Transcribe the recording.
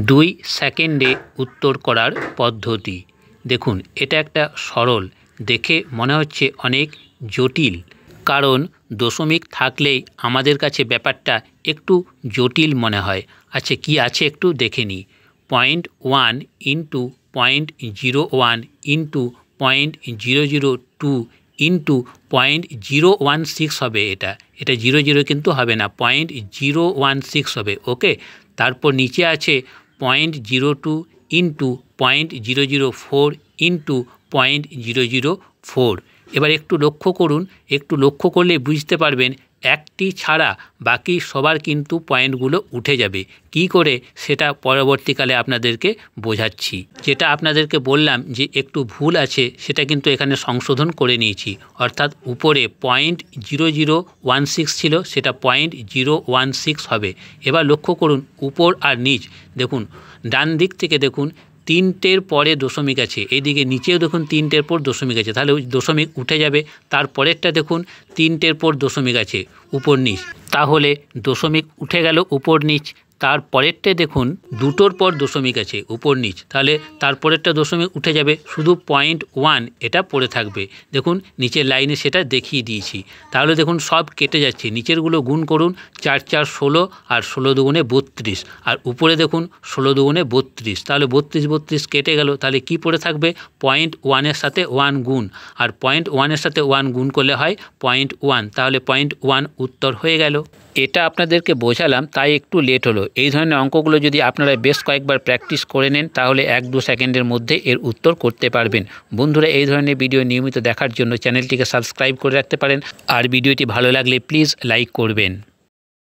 2 সেকেন্ডে উত্তর করার পদ্ধতি। দেখুন এটা একটা সরল, দেখে মনে হচ্ছে অনেক জটিল, কারণ দশমিক থাকলেই আমাদের কাছে ব্যাপারটা একটু জটিল মনে হয়। আচ্ছা কি আছে একটু দেখে নিই। 0.1 ইন্টু 0.01 ইন্টু 0.002 ইন্টু 0.016 হবে। এটা 00 কিন্তু হবে না, 0.016 হবে। ওকে, তারপর নিচে আছে 0.02 ইন্টু 0.004 ইন্টু 0.004। এবার একটু লক্ষ্য করুন, একটু লক্ষ্য করলে বুঝতে পারবেন একটি ছাড়া বাকি সবার কিন্তু পয়েন্টগুলো উঠে যাবে। কি করে সেটা পরবর্তীকালে আপনাদেরকে বোঝাচ্ছি। যেটা আপনাদেরকে বললাম যে একটু ভুল আছে সেটা কিন্তু এখানে সংশোধন করে নিয়েছি, অর্থাৎ উপরে 0.0016 ছিল, সেটা 0.016 হবে। এবার লক্ষ্য করুন উপর আর নিচ, দেখুন ডান দিক থেকে দেখুন 3টের পরে দশমিক আছে, এইদিকে নিচেও দেখুন 3টের পর দশমিক আছে, তাহলে দশমিক উঠে যাবে। তারপরেরটা দেখুন 3টের পর দশমিক আছে উপর নিচ, তাহলে দশমিক উঠে গেল উপর নিচ। তারপরেরটা দেখুন 2টোর পর দশমিক আছে উপর নিচ, তাহলে তারপরেরটা দশমিক উঠে যাবে, শুধু 0.1 এটা পড়ে থাকবে। দেখুন নিচের লাইনে সেটা দেখিয়ে দিয়েছি। তাহলে দেখুন সব কেটে যাচ্ছে, নিচেরগুলো গুণ করুন, 4 4 16 আর 16 দুগুণে 32, আর উপরে দেখুন 16 দুগুণে 32, তাহলে 32 32 কেটে গেল। তাহলে কি পড়ে থাকবে 0.1-এর সাথে 1 গুণ, আর 0.1-এর সাথে 1 গুণ করলে হয় 0.1, তাহলে 0.1 উত্তর হয়ে গেল। এটা আপনাদেরকে বোঝালাম তাই একটু লেট হলো। এই ধরনের অঙ্কগুলো যদি আপনারা বেশ কয়েকবার প্র্যাকটিস করে নেন তাহলে 1-2 সেকেন্ডের মধ্যে এর উত্তর করতে পারবেন। বন্ধুরা এই ধরনের ভিডিও নিয়মিত দেখার জন্য চ্যানেলটিকে সাবস্ক্রাইব করে রাখতে পারেন, আর ভিডিওটি ভালো লাগলে প্লিজ লাইক করবেন।